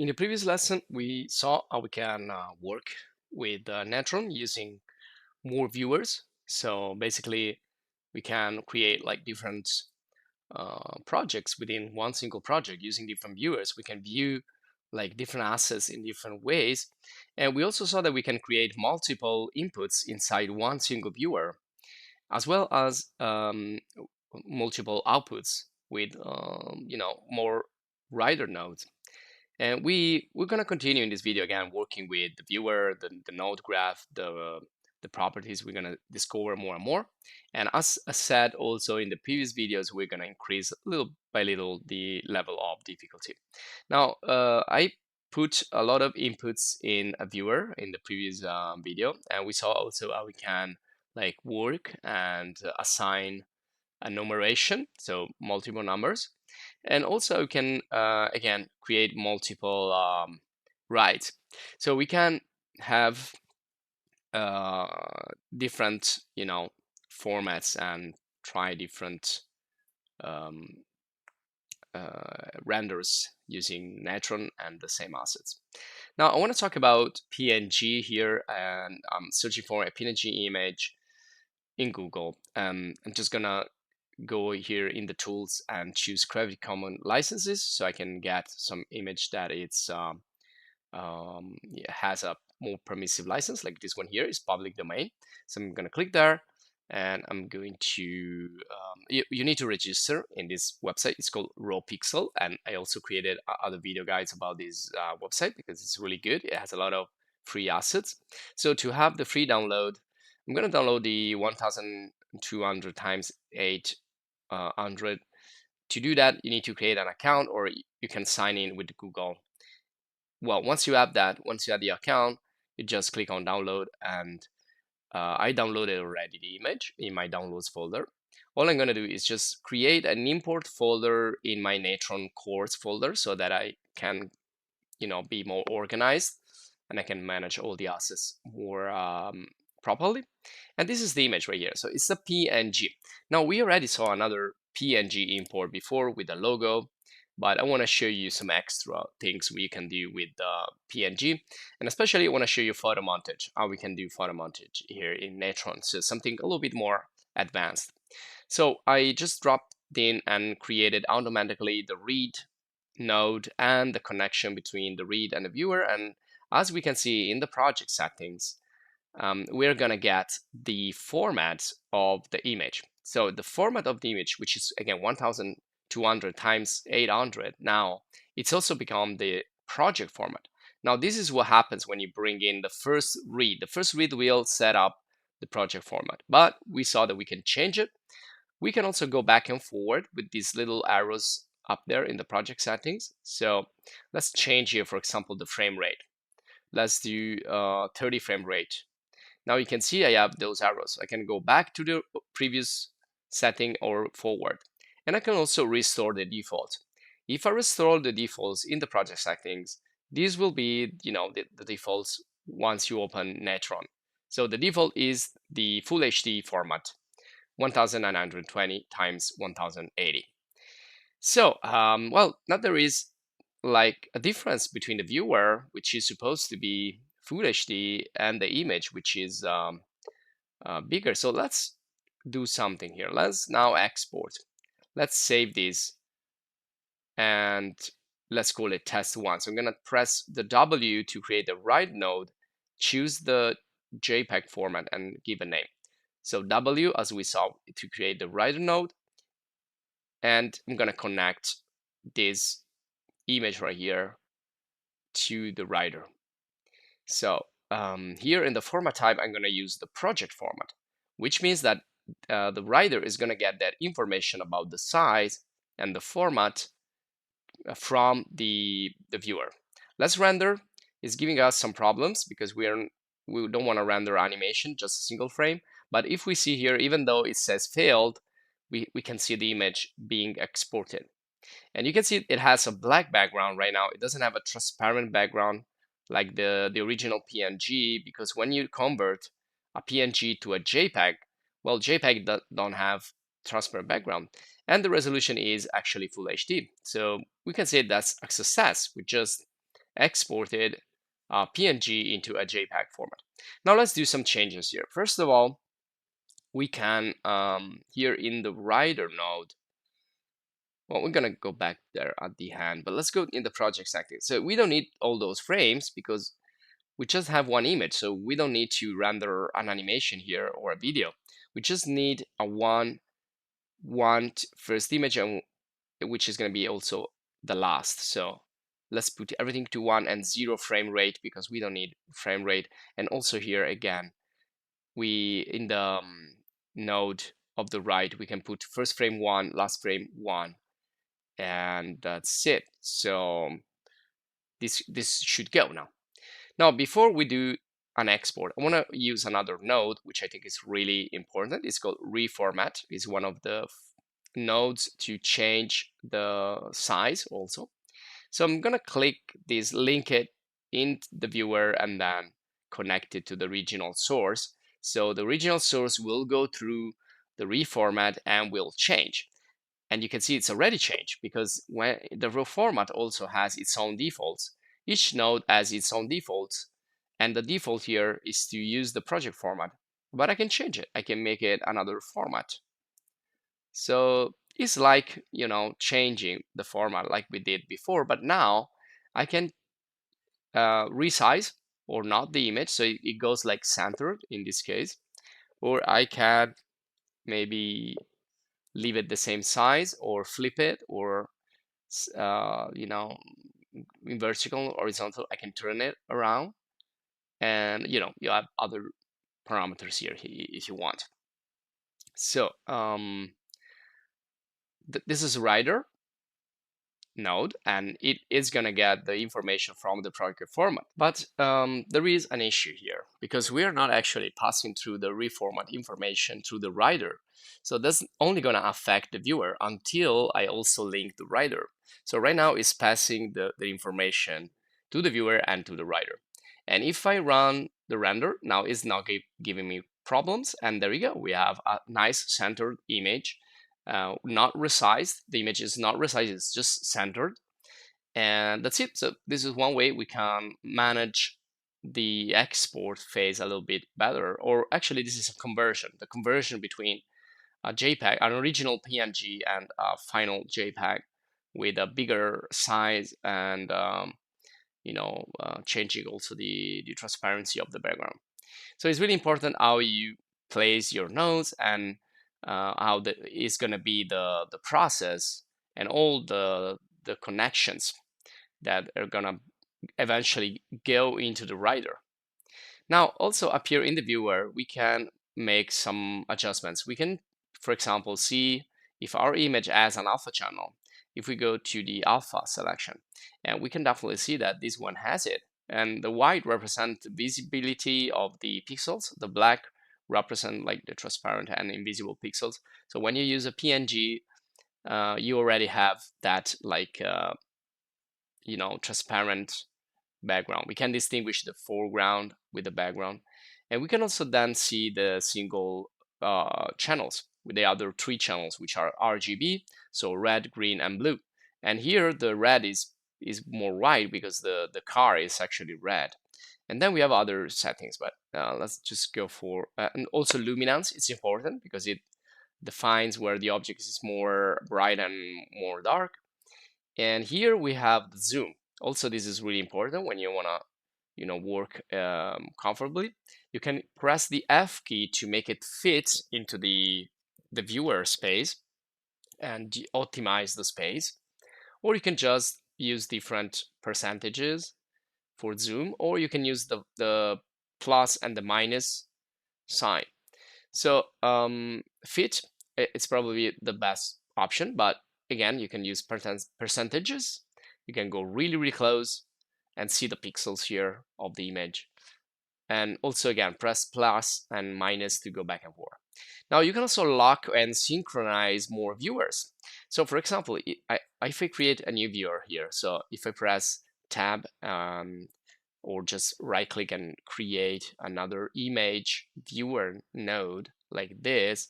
In the previous lesson, we saw how we can work with NATRON using more viewers. So basically, we can create like different projects within one single project using different viewers. We can view like different assets in different ways. And we also saw that we can create multiple inputs inside one single viewer, as well as multiple outputs with more rider nodes. And we're gonna continue in this video again, working with the viewer, the node graph, the properties. We're gonna discover more and more. And as I said also in the previous videos, we're gonna increase little by little the level of difficulty. Now, I put a lot of inputs in a viewer in the previous video, and we saw also how we can like work and assign a numeration, so multiple numbers. And also you can again create multiple rights. So we can have different formats and try different um, renders using NATRON and the same assets. Now I want to talk about PNG here, and I'm searching for a PNG image in Google. I'm just gonna go here in the tools and choose Creative Commons licenses, so I can get some image that has a more permissive license, like this one here is public domain. So I'm gonna click there, and I'm going to you need to register in this website. It's called Raw Pixel, and I also created other video guides about this website because it's really good. It has a lot of free assets. So to have the free download, I'm gonna download the 1200 times 800. To do that, you need to create an account, or you can sign in with Google. Well, once you have the account, you just click on download, and I downloaded already the image in my downloads folder. All I'm gonna do is just create an import folder in my NATRON course folder so that I can, be more organized and I can manage all the assets more properly. And this is the image right here. So it's a PNG. Now we already saw another PNG import before with the logo, but I want to show you some extra things we can do with the PNG, and especially I want to show you Photomontage, how we can do Photomontage here in NATRON. So something a little bit more advanced. So I just dropped in and created automatically the read node and the connection between the read and the viewer. And as we can see in the project settings, we're gonna get the format of the image. So the format of the image, which is again 1200 times 800, now it's also become the project format. Now this is what happens when you bring in the first read. The first read will set up the project format, but we saw that we can change it. We can also go back and forward with these little arrows up there in the project settings. So let's change here, for example, the frame rate. Let's do 30 frame rate. Now you can see I have those arrows. I can go back to the previous setting or forward. And I can also restore the default. If I restore the defaults in the project settings, these will be, the defaults once you open NATRON. So the default is the Full HD format, 1920 times 1080. So, well, now there is like a difference between the viewer, which is supposed to be Full HD, and the image, which is bigger. So let's do something here. Let's now export. Let's save this, and let's call it test1. So I'm gonna press the W to create the right node, choose the JPEG format, and give a name. So W, as we saw, to create the writer node, and I'm gonna connect this image right here to the writer. So here in the format type, I'm gonna use the project format, which means that the writer is gonna get that information about the size and the format from the viewer. Let's render. It's giving us some problems because we don't want to render animation, just a single frame. But if we see here, even though it says failed, we can see the image being exported. And you can see it has a black background right now. It doesn't have a transparent background like the original PNG, because when you convert a PNG to a JPEG, well, JPEG don't have transparent background, and the resolution is actually Full HD. So we can say that's a success. We just exported PNG into a JPEG format. Now let's do some changes here. First of all, we can here in the writer node, well, we're gonna go back there at the end, but let's go in the project settings. So we don't need all those frames because we just have one image, so we don't need to render an animation here or a video. We just need a one first image, and which is going to be also the last. So let's put everything to 1 and 0 frame rate because we don't need frame rate. And also here again, we in the node of the right, we can put first frame 1, last frame 1, and that's it. So this should go now. Now, before we do an export, I want to use another node, which I think is really important. It's called Reformat. It's one of the nodes to change the size also. So I'm going to click this, link it in the viewer, and then connect it to the original source. So the original source will go through the reformat and will change. And you can see it's already changed because when the Reformat also has its own defaults. Each node has its own defaults, and the default here is to use the project format, but I can change it. I can make it another format. So it's like, you know, changing the format like we did before, but now I can resize or not the image, so it goes like centered in this case, or I can maybe leave it the same size or flip it, or you know, in vertical, horizontal, I can turn it around, and you know, you have other parameters here if you want. So this is writer node, and it is going to get the information from the project format. But there is an issue here because we are not actually passing through the reformat information through the writer. So that's only going to affect the viewer until I also link the writer. So right now it's passing the information to the viewer and to the writer. And if I run the render, now it's not giving me problems. And there you go. We have a nice centered image. Not resized. The image is not resized, it's just centered. And that's it. So this is one way we can manage the export phase a little bit better. Or actually, this is a conversion, the conversion between a JPEG, an original PNG, and a final JPEG with a bigger size and you know, changing also the transparency of the background. So it's really important how you place your nodes and how is going to be the process and all the connections that are going to eventually go into the writer. Now, also up here in the viewer, we can make some adjustments. We can, for example, see if our image has an alpha channel. If we go to the alpha selection, and we can definitely see that this one has it. And the white represents visibility of the pixels. The black represent like the transparent and invisible pixels. So when you use a PNG, you already have that like you know, transparent background. We can distinguish the foreground with the background, and we can also then see the single channels with the other 3 channels, which are RGB, so red, green, and blue. And here the red is more white because the car is actually red. And then we have other settings, but let's just go for and also luminance. It's important because it defines where the object is more bright and more dark. And here we have the zoom. Also, this is really important when you want to, you know, work comfortably. You can press the F key to make it fit into the viewer space and optimize the space. Or you can just use different percentages for zoom, or you can use the plus and the minus sign. So fit, it's probably the best option, but again, you can use percentages. You can go really, really close and see the pixels here of the image. And also again, press plus and minus to go back and forth. Now you can also lock and synchronize more viewers. So for example, if I create a new viewer here, so if I press tab or just right click and create another image viewer node like this,